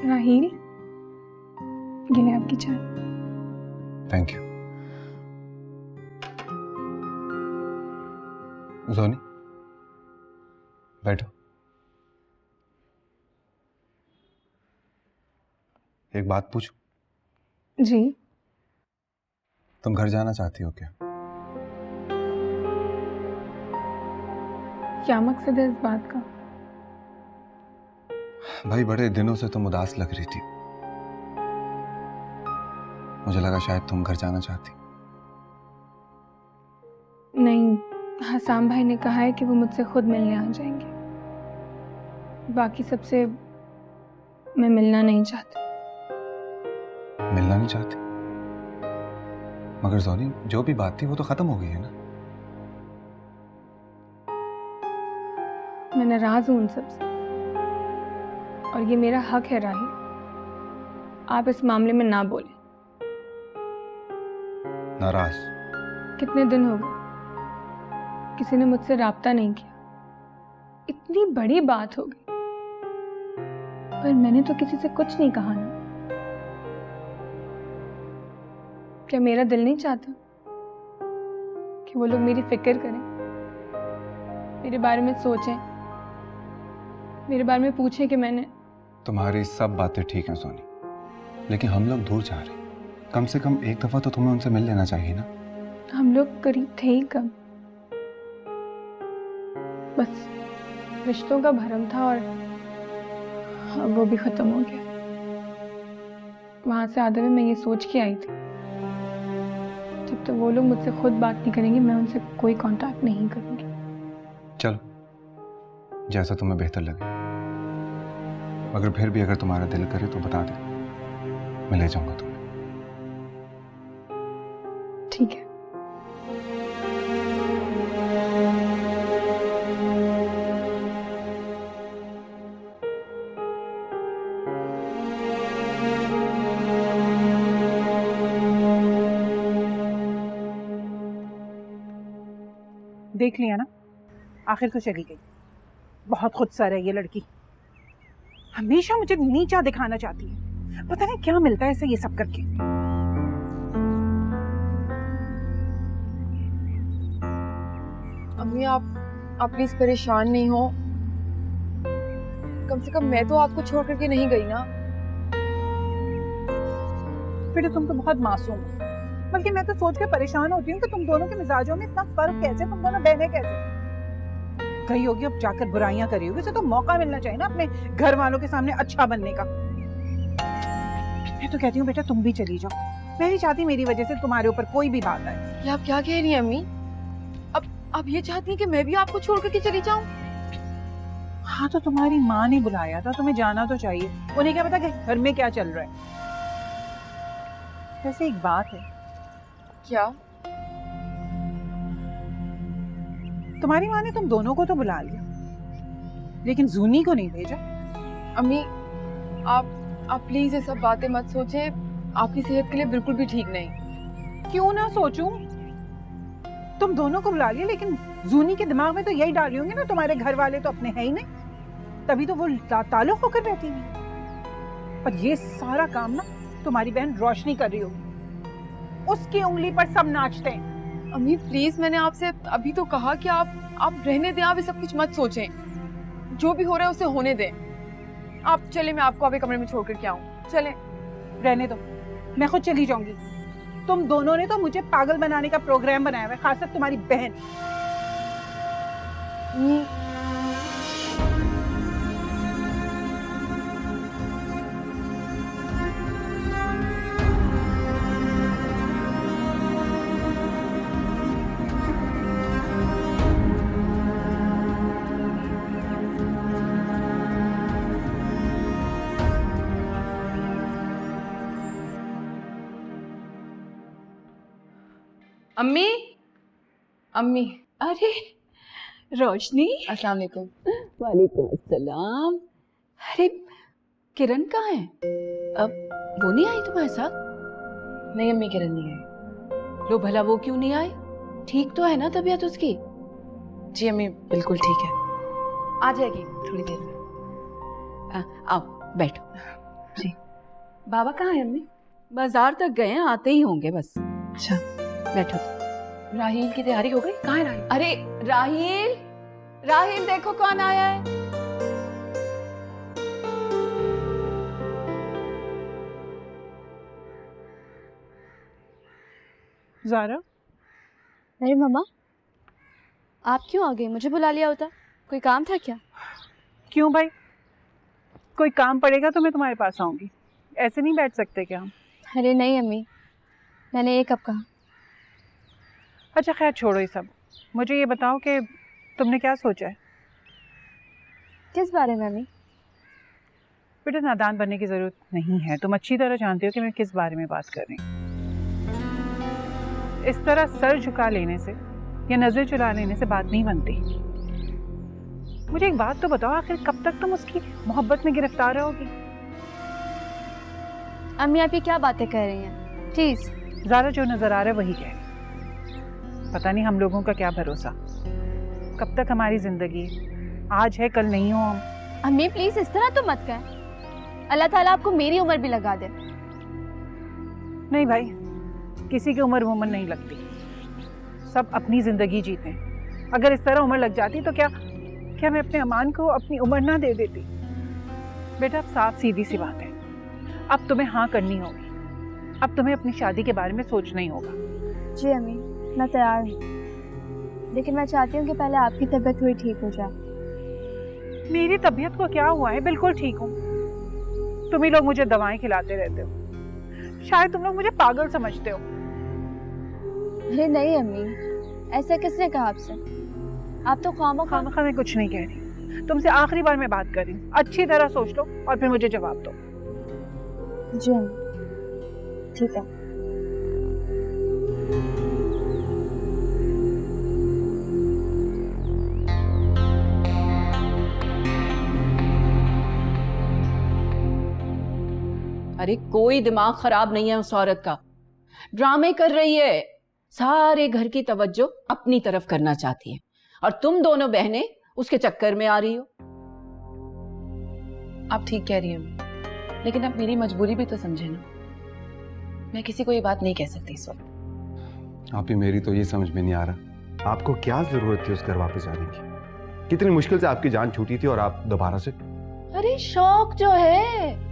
राहील, ये ले आपकी चाय। Thank you. जोनी, बैठो। एक बात पूछूं? जी। तुम घर जाना चाहती हो क्या? क्या मकसद है इस बात का? भाई, बड़े दिनों से तुम उदास लग रही थी। मुझे लगा शायद तुम घर जाना चाहती। नहीं, हसाम भाई ने कहा है कि वो मुझसे खुद मिलने आ जाएंगे। बाकी सबसे मैं मिलना नहीं चाहती। मिलना नहीं चाहती? मगर जोनी, जो भी बात थी वो तो खत्म हो गई है ना। मैं नाराज हूं उन सबसे, और ये मेरा हक है राही। आप इस मामले में ना बोलें। नाराज? कितने दिन हो गए किसी ने मुझसे राब्ता नहीं किया। इतनी बड़ी बात हो गई, पर मैंने तो किसी से कुछ नहीं कहा ना। क्या मेरा दिल नहीं चाहता कि वो लोग मेरी फिक्र करें, मेरे बारे में सोचें, मेरे बारे में पूछें कि मैंने। तुम्हारी सब बातें ठीक हैं सोनी, लेकिन हम लोग दूर जा रहे हैं। कम से कम एक दफा तो तुम्हें उनसे मिल लेना चाहिए ना। हम लोग करीब थे ही कब। बस रिश्तों का भरम था और अब वो भी खत्म हो गया। वहां से आते हुए मैं ये सोच के आई थी, जब तक वो लोग मुझसे खुद बात नहीं करेंगे मैं उनसे कोई कांटेक्ट नहीं करूंगी। चलो, जैसा तुम्हें बेहतर लगे। मगर फिर भी अगर तुम्हारा दिल करे तो बता दे, मैं ले जाऊंगा तुम्हें। ठीक है। देख लिया ना, आखिर तो चली गई। बहुत खुदसर है ये लड़की, हमेशा मुझे नीचा दिखाना चाहती है। पता नहीं क्या मिलता है इसे ये सब करके। अम्मी, आप प्लीज परेशान नहीं हो। कम से कम मैं तो आपको छोड़ करके नहीं गई ना। बेटा, तुम तो बहुत मासूम हो। बल्कि मैं तो सोच के परेशान होती हूँ कि तुम दोनों के मिजाजों में इतना फर्क कैसे, तुम दोनों बहनें कैसे। कही होगी अब जाकर बुराइयां करी होगी, उसे तो मौका मिलना चाहिए ना अपने घर वालों के सामने अच्छा बनने का। मैं तो कहती हूँ बेटा, तुम भी चली जाओ। मैं नहीं चाहती मेरी वजह से तुम्हारे ऊपर कोई भी बात आए। ये आप क्या कह रही हैं अम्मी? अब आप ये चाहती हैं कि मैं भी आपको छोड़ करके चली जाऊं? हाँ, तो तुम्हारी माँ ने बुलाया था, तुम्हें जाना तो चाहिए। उन्हें क्या पता कि घर में क्या चल रहा है। वैसे एक बात है। क्या? तुम्हारी माँ ने तुम दोनों को तो बुला लिया, लेकिन जूनी को नहीं भेजा। अम्मी, आप प्लीज ये सब बातें मत सोचें। आपकी सेहत के लिए बिल्कुल भी ठीक नहीं। क्यों ना सोचूं? तुम दोनों को बुला लिया, लेकिन जूनी के दिमाग में तो यही डाल रही होंगे ना, तुम्हारे घर वाले तो अपने हैं ही नहीं, तभी तो वो ताल्लुक होकर बैठी हुई। और ये सारा काम ना तुम्हारी बहन रोशनी कर रही होगी, उसकी उंगली पर सब नाचते हैं। अम्मी प्लीज, मैंने आपसे अभी तो कहा कि आप रहने दें, आप ये सब कुछ मत सोचें। जो भी हो रहा है उसे होने दें। आप चले, मैं आपको अभी कमरे में छोड़ कर के आऊं। चलें। रहने दो, मैं खुद चली जाऊंगी। तुम दोनों ने तो मुझे पागल बनाने का प्रोग्राम बनाया हुआ है, खासकर तुम्हारी बहन। अम्मी, अम्मी। अरे रोशनी, अस्सलाम वालेकुम। वालेकुम अस्सलाम। अरे किरण कहाँ है? अब वो नहीं आई तुम्हारे साथ? नहीं अम्मी, किरण नहीं है। लो भला वो क्यों नहीं आई? ठीक तो है ना तबीयत उसकी? जी अम्मी बिल्कुल ठीक है, आ जाएगी थोड़ी देर में। आओ बैठो। जी। बाबा कहाँ है अम्मी? बाजार तक गए हैं, आते ही होंगे बस। अच्छा। बैठो। राहील की तैयारी हो गई? कहाँ है राहील? अरे राहील, राहील देखो कौन आया है। ज़ारा, अरे मम्मा, आप क्यों आ गए? मुझे बुला लिया होता। कोई काम था क्या? क्यों भाई? कोई काम पड़ेगा तो मैं तुम्हारे पास आऊंगी, ऐसे नहीं बैठ सकते क्या हम? अरे नहीं अम्मी, मैंने ये कब कहा? अच्छा खैर छोड़ो ये सब, मुझे ये बताओ कि तुमने क्या सोचा है? किस बारे में अम्मी? बेटा नादान बनने की ज़रूरत नहीं है, तुम अच्छी तरह जानते हो कि मैं किस बारे में बात कर रही हूँ। इस तरह सर झुका लेने से या नज़र चुरा लेने से बात नहीं बनती। मुझे एक बात तो बताओ, आखिर कब तक तुम उसकी मोहब्बत में गिरफ्तार रहोगी? अम्मी आप ये क्या बातें कह रही हैं? प्लीज। ज़ारा जो नज़र आ रहा है वही कह रही। पता नहीं हम लोगों का क्या भरोसा, कब तक हमारी ज़िंदगी आज है कल नहीं हो हम। अम्मी प्लीज इस तरह तो मत कहें, अल्लाह ताला आपको मेरी उम्र भी लगा दे। नहीं भाई, किसी की उम्र वुमन नहीं लगती, सब अपनी ज़िंदगी जीते हैं। अगर इस तरह उम्र लग जाती तो क्या मैं अपने अमान को अपनी उम्र ना दे देती? बेटा अब साफ सीधी सी बात है, अब तुम्हें हाँ करनी होगी, अब तुम्हें अपनी शादी के बारे में सोचना ही होगा। जी अम्मी मैं तैयार हूँ, लेकिन मैं चाहती हूँ कि पहले आपकी तबीयत थोड़ी ठीक हो जाए। मेरी तबीयत को क्या हुआ है? बिल्कुल ठीक हूँ। तुम ही लोग मुझे दवाएं खिलाते रहते हो, शायद तुम लोग मुझे पागल समझते हो। अरे नहीं अम्मी, ऐसा किसने कहा आपसे? आप तो खामोखा। मैं कुछ नहीं कह रही, तुमसे आखिरी बार मैं बात कर रही हूँ, अच्छी तरह सोच लो और फिर मुझे जवाब दो। जी अम्मी ठीक है। अरे कोई दिमाग खराब नहीं है उस औरत का, ड्रामे कर रही है, सारे घर की तवज्जो अपनी तरफ करना चाहती है और तुम दोनों बहनें उसके चक्कर में आ रही हो। आप ठीक कह रही हैं, लेकिन आप मेरी मजबूरी भी तो समझे ना। मैं किसी को ये बात नहीं कह सकती इस वक्त। आप ही मेरी तो ये समझ में नहीं आ रहा, आपको क्या जरूरत थी उस घर वापस जाने की? कितनी मुश्किल से आपकी जान छूटी थी और आप दोबारा से? अरे शौक जो है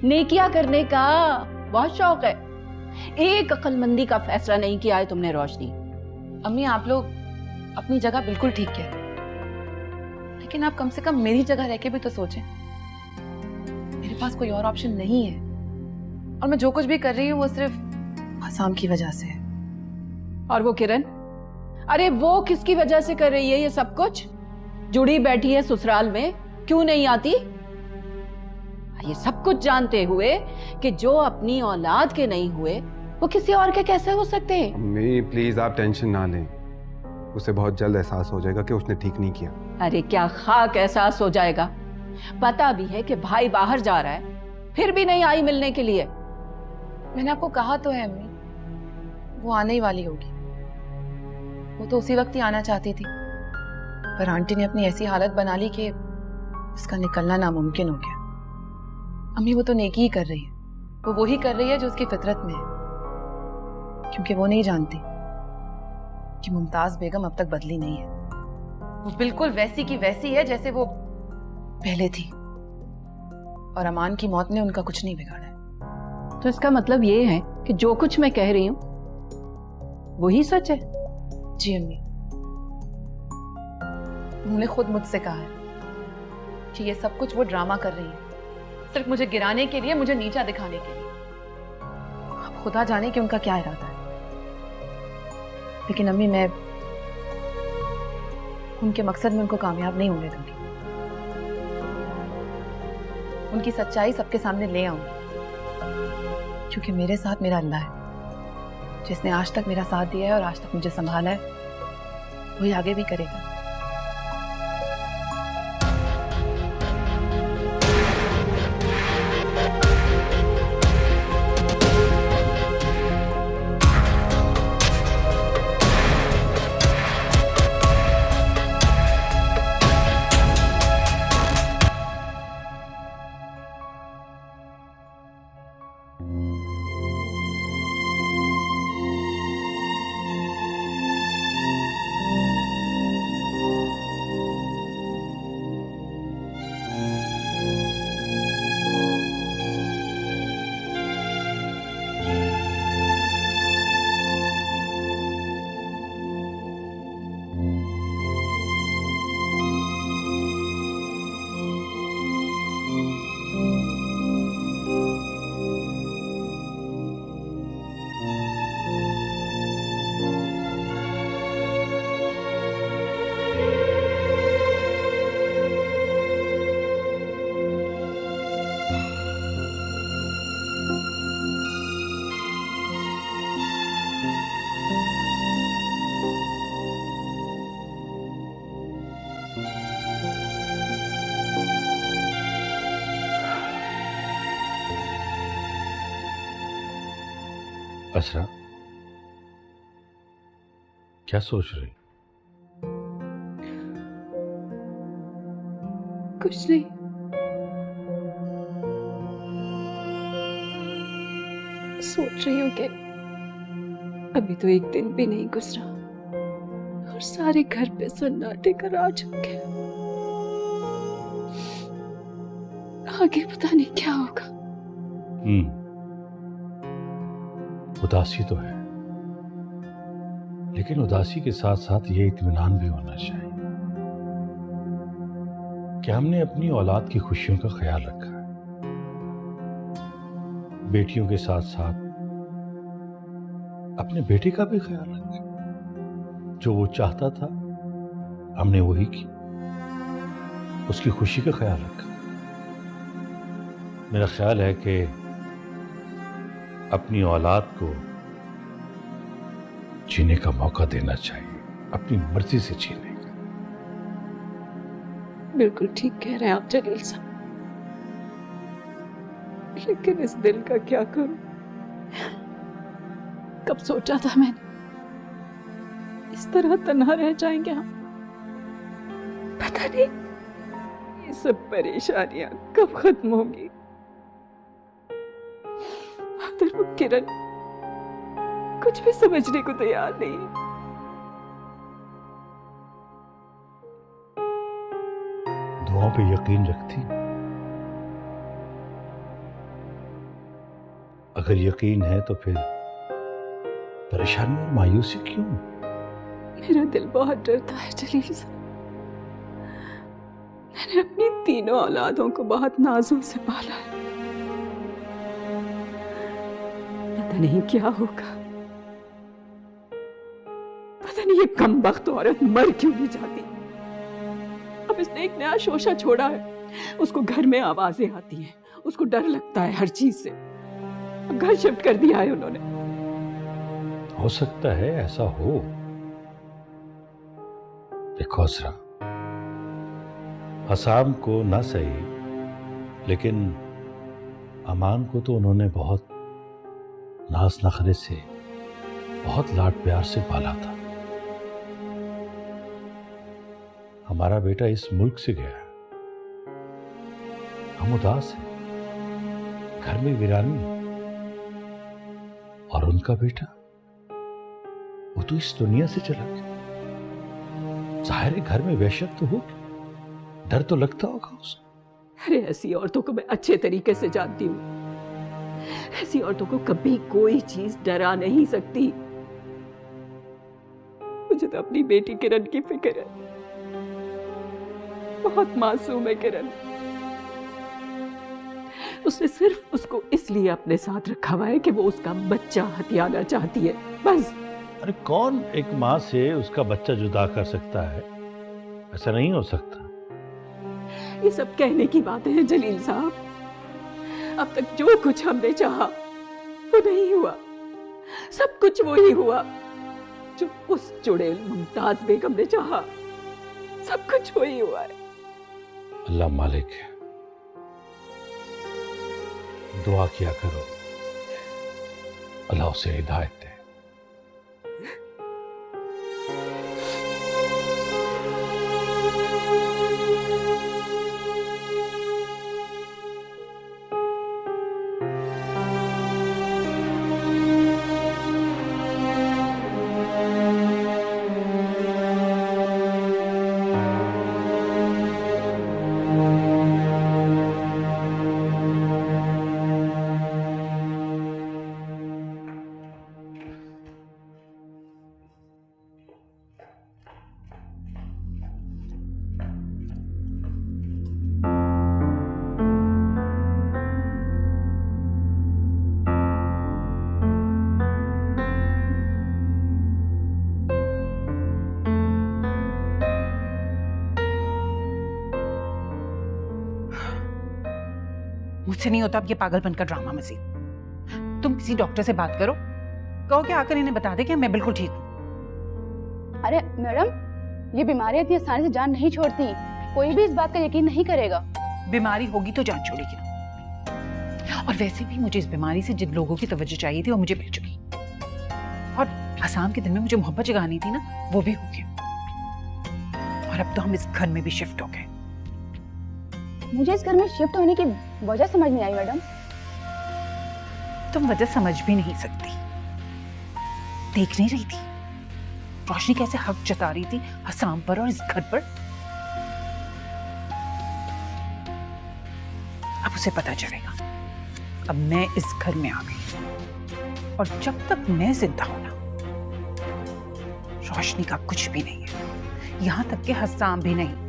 नेकिया करने का, बहुत शौक है। एक अक्लमंदी का फैसला नहीं किया है तुमने रोशनी। अम्मी आप लोग अपनी जगह बिल्कुल ठीक कह रहे हैं, लेकिन आप कम से कम मेरी जगह रह के भी तो सोचें। मेरे पास कोई और ऑप्शन नहीं है और मैं जो कुछ भी कर रही हूँ वो सिर्फ आसाम की वजह से है। और वो किरण, अरे वो किसकी वजह से कर रही है ये सब कुछ? जुड़ी बैठी है ससुराल में, क्यों नहीं आती? ये सब कुछ जानते हुए कि जो अपनी औलाद के नहीं हुए वो किसी और के कैसे हो सकते हैं? अम्मी प्लीज आप टेंशन ना लें, उसे बहुत जल्द एहसास हो जाएगा कि उसने ठीक नहीं किया। अरे क्या खाक एहसास हो जाएगा? पता भी है कि भाई बाहर जा रहा है, फिर भी नहीं आई मिलने के लिए। मैंने आपको कहा तो है अम्मी, वो आने ही वाली होगी। वो तो उसी वक्त ही आना चाहती थी, पर आंटी ने अपनी ऐसी हालत बना ली कि उसका निकलना नामुमकिन हो गया। अम्मी वो तो नेकी ही कर रही है, वो वही कर रही है जो उसकी फितरत में है, क्योंकि वो नहीं जानती कि मुमताज बेगम अब तक बदली नहीं है। वो बिल्कुल वैसी की वैसी है जैसे वो पहले थी, और अमान की मौत ने उनका कुछ नहीं बिगाड़ा है। तो इसका मतलब ये है कि जो कुछ मैं कह रही हूं वही सच है? जी अम्मी, उन्होंने खुद मुझसे कहा है कि ये सब कुछ वो ड्रामा कर रही है, सिर्फ मुझे गिराने के लिए, मुझे नीचा दिखाने के लिए। अब खुदा जाने कि उनका क्या इरादा है, लेकिन अम्मी मैं उनके मकसद में उनको कामयाब नहीं होने दूंगी। उनकी सच्चाई सबके सामने ले आऊंगी, क्योंकि मेरे साथ मेरा अल्लाह है, जिसने आज तक मेरा साथ दिया है और आज तक मुझे संभाला है, वही आगे भी करेगा। असरा, क्या सोच रही? कुछ नहीं। सोच रही हूँ कि अभी तो एक दिन भी नहीं गुजरा और सारे घर पे सन्नाटे का राज हो गया। आगे पता नहीं क्या होगा। उदासी तो है, लेकिन उदासी के साथ साथ ये इत्मीनान भी होना चाहिए कि हमने अपनी औलाद की खुशियों का ख्याल रखा है। बेटियों के साथ साथ अपने बेटे का भी ख्याल रखा। जो वो चाहता था हमने वही की, उसकी खुशी का ख्याल रखा। मेरा ख्याल है कि अपनी औलाद को जीने का मौका देना चाहिए, अपनी मर्जी से जीने का। बिल्कुल ठीक कह रहे हैं आप जलील साहब, लेकिन इस दिल का क्या करूं? कब सोचा था मैंने इस तरह तन्हा रह जाएंगे हम। पता नहीं ये सब परेशानियां कब खत्म होंगी। मगर वो किरण कुछ भी समझने को तैयार नहीं है। दुआओं पे यकीन रखती? अगर यकीन है तो फिर परेशानी और मायूसी क्यों? मेरा दिल बहुत डरता है जलील साहब। मैंने अपनी तीनों औलादों को बहुत नाजों से पाला है। पता नहीं क्या होगा। पता नहीं ये कमबख्त औरत मर क्यों नहीं जाती। अब इसने एक नया शोशा छोड़ा है। उसको घर में आवाजें आती हैं, उसको डर लगता है हर चीज से। अब घर शिफ्ट कर दिया है उन्होंने। हो सकता है ऐसा हो। देखो असरा, असाम को ना सही, लेकिन अमान को तो उन्होंने बहुत नाज नखरे से, बहुत लाड प्यार से पाला था। हमारा बेटा इस मुल्क से गया, हम उदास हैं, घर में वीरानी है। और उनका बेटा, वो तो इस दुनिया से चला गया। जाहिर है घर में वहशत तो होगी, डर तो लगता होगा उसे। अरे ऐसी औरतों को मैं अच्छे तरीके से जानती हूँ। ऐसी औरतों को कभी कोई चीज डरा नहीं सकती। मुझे तो अपनी बेटी किरण की फिक्र है। बहुत मासूम है किरण। उसने सिर्फ उसको इसलिए अपने साथ रखा हुआ है कि वो उसका बच्चा हथियाना चाहती है, बस। अरे कौन एक माँ से उसका बच्चा जुदा कर सकता है? ऐसा नहीं हो सकता। ये सब कहने की बातें हैं जलील साहब। अब तक जो कुछ हमने चाहा वो नहीं हुआ। सब कुछ वो ही हुआ जो उस चुड़ैल मुमताज बेगम ने चाहा। सब कुछ वो ही हुआ है। अल्लाह मालिक है। दुआ किया करो, अल्लाह उसे हिदायत दे। मुझसे नहीं होता अब ये पागलपन का ड्रामा मजीद। तुम किसी डॉक्टर से बात करो, कहो कि आकर इन्हें बता दे कि मैं बिल्कुल ठीक हूँ। अरे मैडम, ये बीमारी इतनी आसानी से जान नहीं छोड़ती। कोई भी इस बात का यकीन नहीं करेगा। बीमारी होगी तो जान छोड़ेगी। और वैसे भी मुझे इस बीमारी से जिन लोगों की तवज्जो चाहिए थी वो मुझे मिल चुकी। और हसाम के दिल में मुझे मोहब्बत जगानी थी ना, वो भी हो गया। और अब तो हम इस घर में भी शिफ्ट हो गए। मुझे इस घर में शिफ्ट होने की वजह समझ नहीं आई मैडम। तुम वजह समझ भी नहीं सकती। देख नहीं रही थी रोशनी कैसे हक जता रही थी हसाम पर और इस घर पर? अब उसे पता चलेगा। अब मैं इस घर में आ गई और जब तक मैं जिंदा हूं ना, रोशनी का कुछ भी नहीं है, यहां तक कि हसाम भी नहीं।